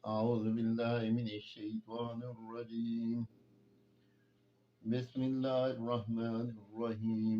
أعوذ بالله من الشيطان الرجيم بسم الله الرحمن الرحیم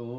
2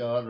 4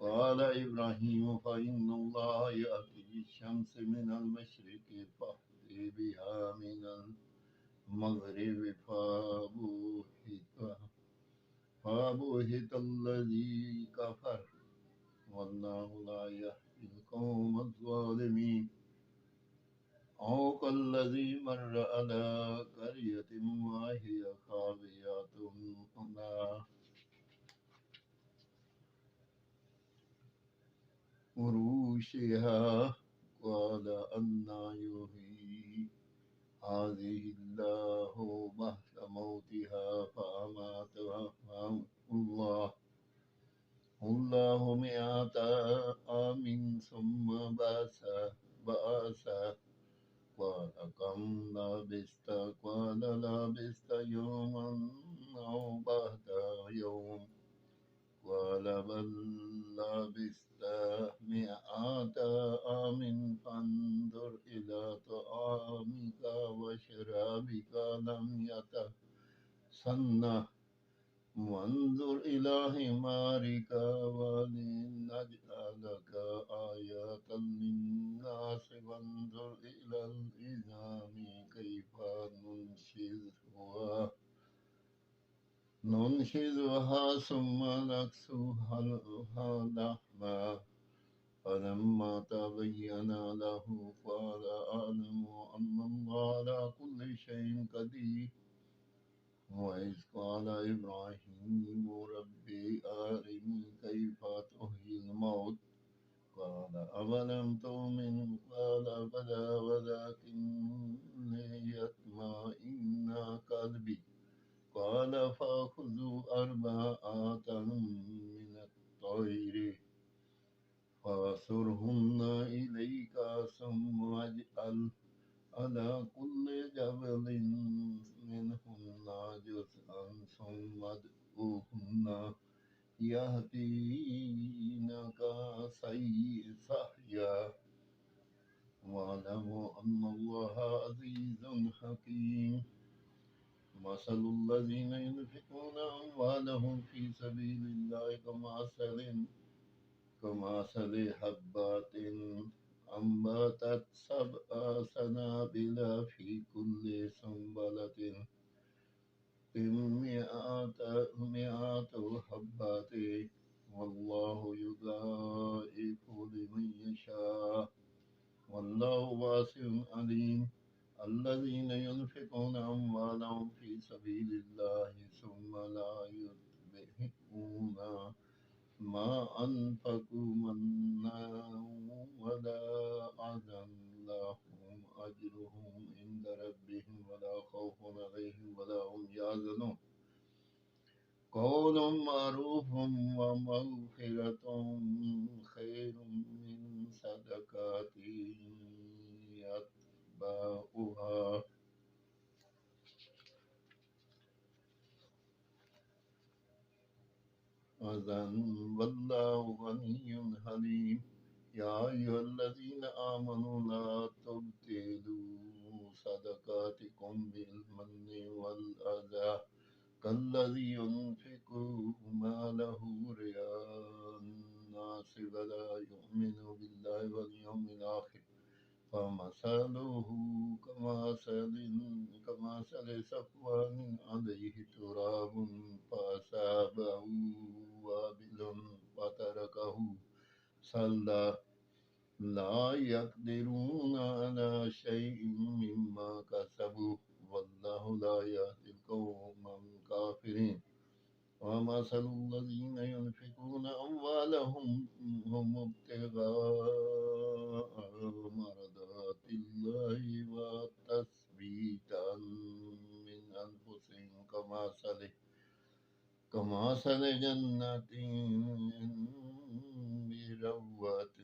قال إبراهيم فإن الله يأتي بالشمس من المشرق فأتي بها من المغرب فبهت الذي كفر والله لا يهدي القوم الظالمين أو كالذي مر على قرية وهي خاوية على عروشها قال أنى يحيي هذه الله بعد موتها فأماتها الله مئة عام ثم بعثه قال كم لبثت قال لبثت يوما أو بعد يوم قال بل لبثت 100 عام فانظر إلى طعامك وشرابك لم يتسنه وانظر إلى حمارك ولنجعلك آية للناس وانظر إلى العظام كيف ننشزها ثم نكسوها لحما فلما تبين له قال أعلم أن الله على كل شيء قدير وإذ قال إبراهيم ربي أرني كيف تحيي الموت قال أولم تؤمن قال بلى ولكن ليطمئن قلبي قال فخذوا 4 من الطير فصرهن إليك ثم اجعل على كل جبل منهن جزءا ثم ادعوهن يأتينك سعيا واعلموا أن الله عزيز حكيم مثل الذين ينفقون أموالهم في سبيل الله كمثل حبة أنبتت 7 سنابل في كل سنبلة 100 حبة والله يضاعف لمن يشاء والله واسع عليم الذين ينفقون أموالهم في سبيل الله ثم لا يتبعون ما أنفقوا منا ولا أذى لهم أجرهم عند ربهم ولا خوف عليهم ولا هم يحزنون قول معروف ومغفرة خير من صدقات يتبعها أذى والله غني حليم يا أيها الذين آمنوا لا تبطلوا صدقاتكم بالمن والأذى كالذي ينفق ماله رئاء الناس ولا يؤمن بالله واليوم الآخر مثله كمثل صفوان عليه تراب فأصابه وابل فتركه صلى لا يقدرون على شيء مما كسبوا والله لا يهدي القوم الكافرين ومثل الذين ينفقون أموالهم هم ابتغاء مرضات الله وتثبيتا من أنفسهم كمثل جنة بربوة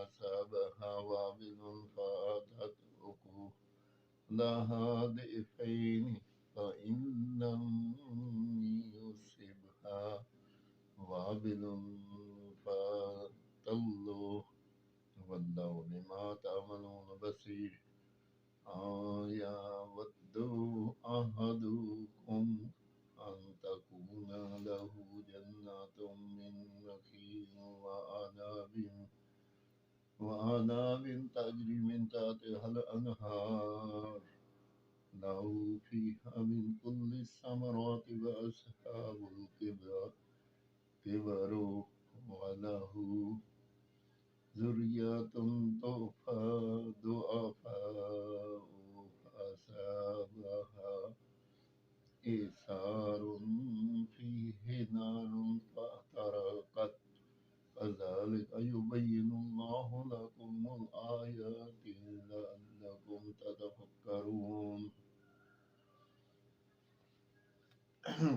أصابها وابل فآتت أكلها ضعفين فإن لم يصبها وابل فطل والله بما تعملون بصير يود أحدكم أن تكون له جنات من نخيل وأعناب تجري من تحتها الأنهار له فيها من كل الثمرات وأصحاب الكبر وله ذرية ضعفاء فأصابها إيثار فيه نار فاحترقت كذلك يبين الله لكم الآيات لعلكم تتفكرون.